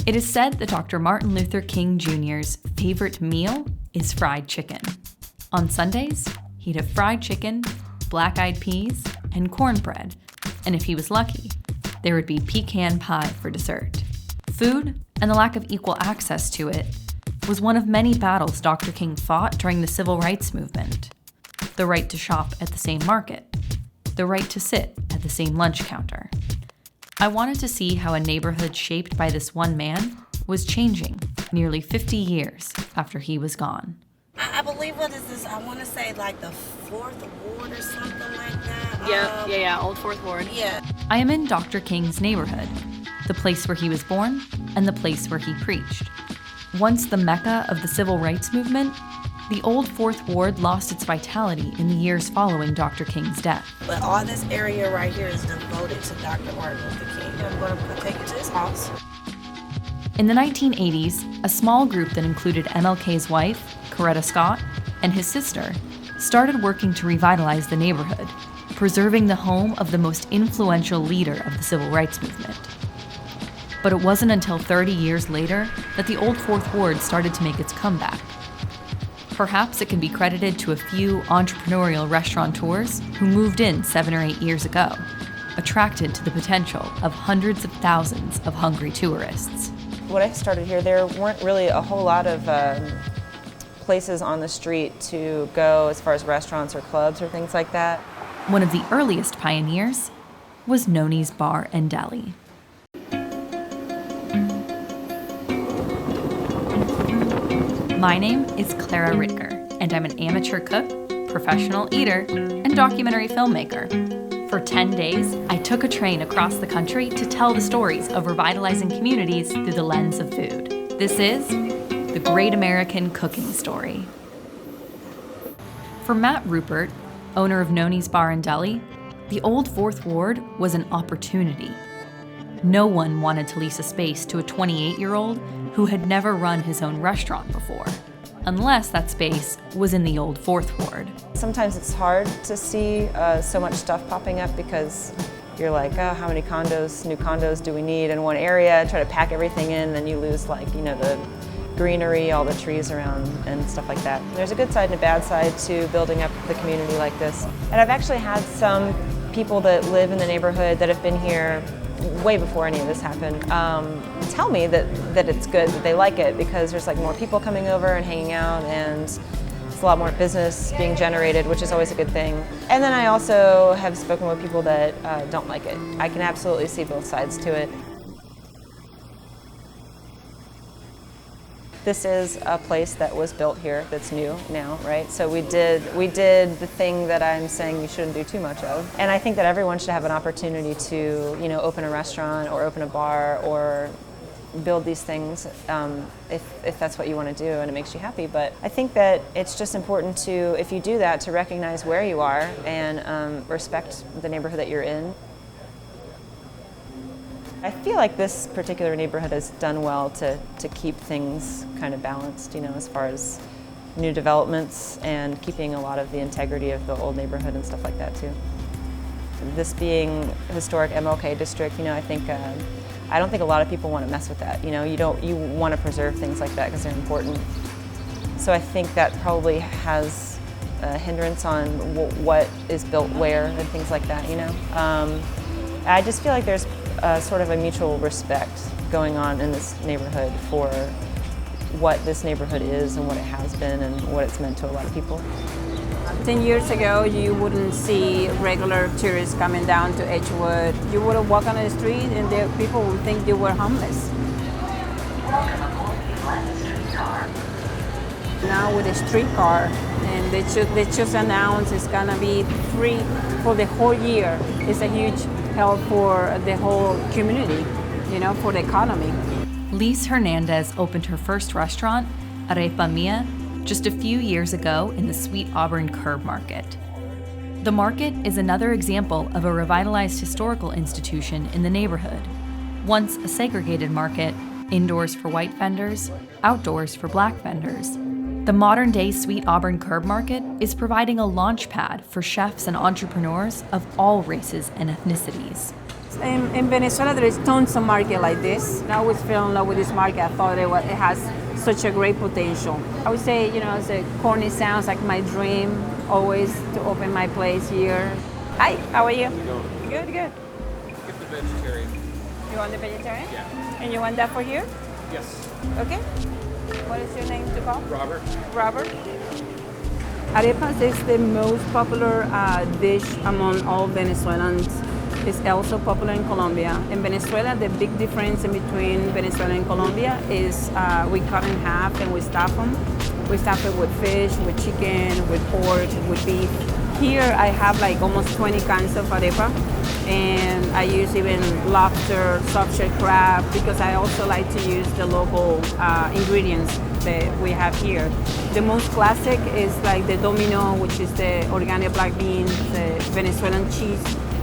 It is said that Dr. Martin Luther King Jr.'s favorite meal is fried chicken. On Sundays, he'd have fried chicken, black-eyed peas, and cornbread, and if he was lucky, there would be pecan pie for dessert. Food, and the lack of equal access to it, was one of many battles Dr. King fought during the civil rights movement. The right to shop at the same market, the right to sit at the same lunch counter. I wanted to see how a neighborhood shaped by this one man was changing nearly 50 years after he was gone. I believe, what is this? I want to say like the 4th Ward or something like that. Yeah, Old 4th Ward. Yeah. I am in Dr. King's neighborhood, the place where he was born and the place where he preached. Once the mecca of the civil rights movement, the Old 4th Ward lost its vitality in the years following Dr. King's death. But all this area right here is devoted to Dr. Martin Luther King. I'm going to take you to his house. In the 1980s, a small group that included MLK's wife, Clara Scott, and his sister started working to revitalize the neighborhood, preserving the home of the most influential leader of the civil rights movement. But it wasn't until 30 years later that the Old 4th Ward started to make its comeback. Perhaps it can be credited to a few entrepreneurial restaurateurs who moved in 7 or 8 years ago, attracted to the potential of hundreds of thousands of hungry tourists. When I started here, there weren't really a whole lot of places on the street to go as far as restaurants or clubs or things like that. One of the earliest pioneers was Noni's Bar and Deli. My name is Clara Ritger, and I'm an amateur cook, professional eater, and documentary filmmaker. For 10 days, I took a train across the country to tell the stories of revitalizing communities through the lens of food. This is the Great American Cooking Story. For Matt Rupert, owner of Noni's Bar and Deli, the Old 4th Ward was an opportunity. No one wanted to lease a space to a 28-year-old who had never run his own restaurant before, unless that space was in the Old 4th Ward. Sometimes it's hard to see so much stuff popping up because you're like, oh, how many new condos do we need in one area? Try to pack everything in, then you lose the greenery, all the trees around and stuff like that. There's a good side and a bad side to building up the community like this. And I've actually had some people that live in the neighborhood that have been here way before any of this happened, tell me that it's good, that they like it, because there's more people coming over and hanging out, and it's a lot more business being generated, which is always a good thing. And then I also have spoken with people that don't like it. I can absolutely see both sides to it. This is a place that was built here that's new now, right? So we did the thing that I'm saying you shouldn't do too much of. And I think that everyone should have an opportunity to, open a restaurant or open a bar or build these things if that's what you want to do and it makes you happy. But I think that it's just important to, if you do that, to recognize where you are and respect the neighborhood that you're in. I feel like this particular neighborhood has done well to keep things kind of balanced, as far as new developments and keeping a lot of the integrity of the old neighborhood and stuff like that too. This being historic MLK district, I don't think a lot of people want to mess with that. You want to preserve things like that because they're important. So I think that probably has a hindrance on what is built where and things like that. I just feel like there's sort of a mutual respect going on in this neighborhood for what this neighborhood is and what it has been and what it's meant to a lot of people. 10 years ago, you wouldn't see regular tourists coming down to Edgewood. You would walk on the street and people would think you were homeless. Now with the streetcar, and they just announced it's gonna be free for the whole year. It's a huge help for the whole community, for the economy. Lise Hernandez opened her first restaurant, Arepa Mia, just a few years ago in the Sweet Auburn Curb Market. The market is another example of a revitalized historical institution in the neighborhood. Once a segregated market, indoors for white vendors, outdoors for black vendors, the modern-day Sweet Auburn Curb Market is providing a launch pad for chefs and entrepreneurs of all races and ethnicities. In Venezuela, there is tons of market like this. I always fell in love with this market. I thought it has such a great potential. I would say, it's a corny sounds like my dream always to open my place here. Hi, how are you? How's it going? Good. Get the vegetarian. You want the vegetarian? Yeah. And you want that for here? Yes. Okay. What is your name to call? Robert. Robert. Arepas is the most popular dish among all Venezuelans. It's also popular in Colombia. In Venezuela, the big difference in between Venezuela and Colombia is we cut in half and we stuff them. We stuff it with fish, with chicken, with pork, with beef. Here I have like almost 20 kinds of arepa, and I use even lobster, soft-shell crab, because I also like to use the local ingredients that we have here. The most classic is like the domino, which is the organic black beans, the Venezuelan cheese,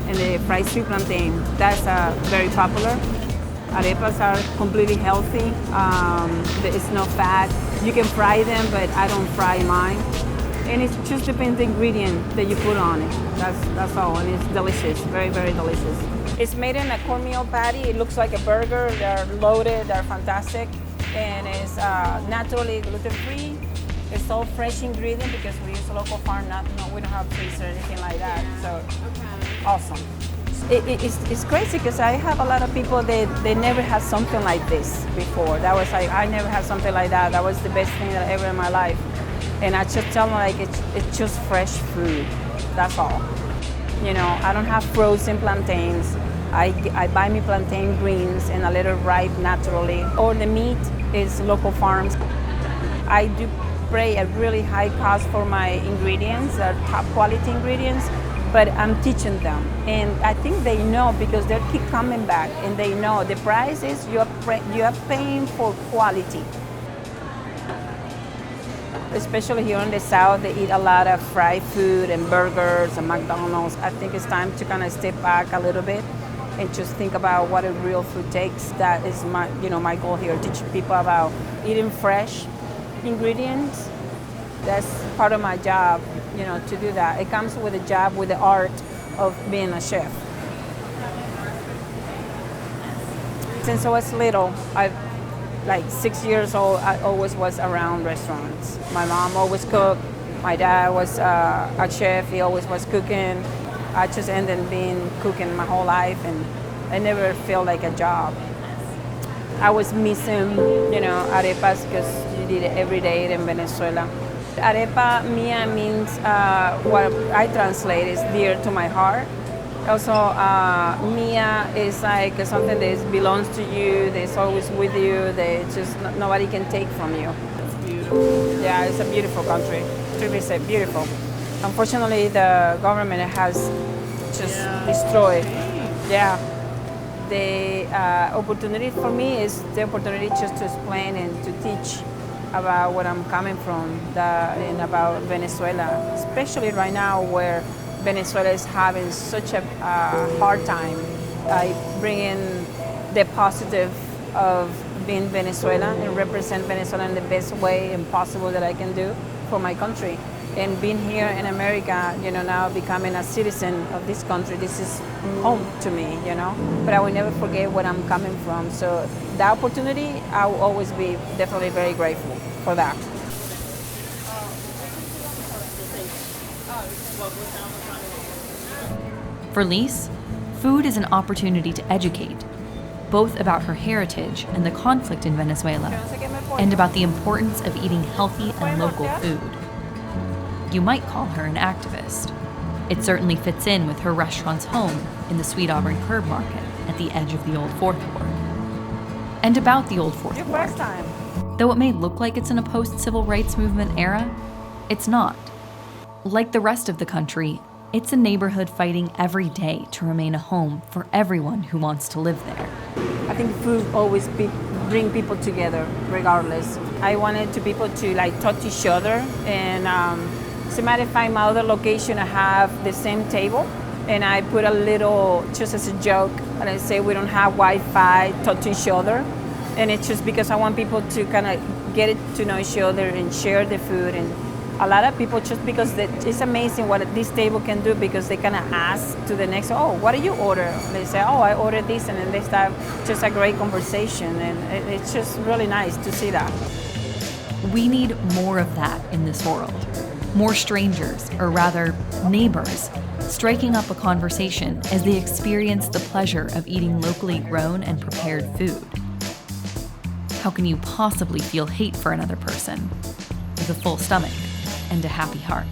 and the fried sweet plantain. That's very popular. Arepas are completely healthy. There is no fat. You can fry them, but I don't fry mine. And it just depends the ingredient that you put on it. That's all, and it's delicious, very, very delicious. It's made in a cornmeal patty. It looks like a burger. They're loaded, they're fantastic, and it's naturally gluten-free. It's all fresh ingredient because we use a local farm. We don't have freezer or anything like that. So, awesome. It's crazy because I have a lot of people that they never had something like this before. That was like, I never had something like that. That was the best thing that ever in my life. And I just tell them like it's just fresh food. That's all. I don't have frozen plantains. I buy me plantain greens and I let it ripe naturally. Or the meat is local farms. I do pay a really high cost for my ingredients, top quality ingredients, but I'm teaching them. And I think they know because they keep coming back and they know the price is you are paying for quality. Especially here in the South, they eat a lot of fried food and burgers and McDonald's. I think it's time to kind of step back a little bit and just think about what a real food takes. That is my goal here, teaching people about eating fresh ingredients. That's part of my job, to do that. It comes with a job, with the art of being a chef. Since I was little, like 6 years old, I always was around restaurants. My mom always cooked. My dad was a chef. He always was cooking. I just ended up being cooking my whole life, and I never felt like a job. I was missing, arepas because you did it every day in Venezuela. Arepa mia means what I translate is dear to my heart. Also, mia is like something that belongs to you, that's always with you, that just nobody can take from you. It's beautiful. Yeah, it's a beautiful country. Truly say beautiful. Unfortunately, the government has just destroyed. Yeah. The opportunity for me is the opportunity just to explain and to teach about where I'm coming from and about Venezuela, especially right now where Venezuela is having such a hard time. I bring in the positive of being Venezuela and represent Venezuela in the best way and possible that I can do for my country. And being here in America, now becoming a citizen of this country, this is home to me, But I will never forget where I'm coming from. So that opportunity, I will always be definitely very grateful for that. For Lise, food is an opportunity to educate, both about her heritage and the conflict in Venezuela, and about the importance of eating healthy and local food. You might call her an activist. It certainly fits in with her restaurant's home in the Sweet Auburn Curb Market at the edge of the Old Fourth Ward. And about the Old Fourth Ward, First time. though it may look like it's in a post-civil rights movement era, it's not. Like the rest of the country, it's a neighborhood fighting every day to remain a home for everyone who wants to live there. I think food always bring people together, regardless. I wanted people to talk to each other, and as a matter of fact, my other location I have the same table, and I put a little, just as a joke, and I say we don't have Wi-Fi, talk to each other, and it's just because I want people to kind of get to know each other and share the food and a lot of people just because it's amazing what this table can do, because they kind of ask to the next, oh, what do you order? They say, oh, I ordered this, and then they start just a great conversation, and it's just really nice to see that. We need more of that in this world. More strangers, or rather, neighbors, striking up a conversation as they experience the pleasure of eating locally grown and prepared food. How can you possibly feel hate for another person with a full stomach and a happy heart?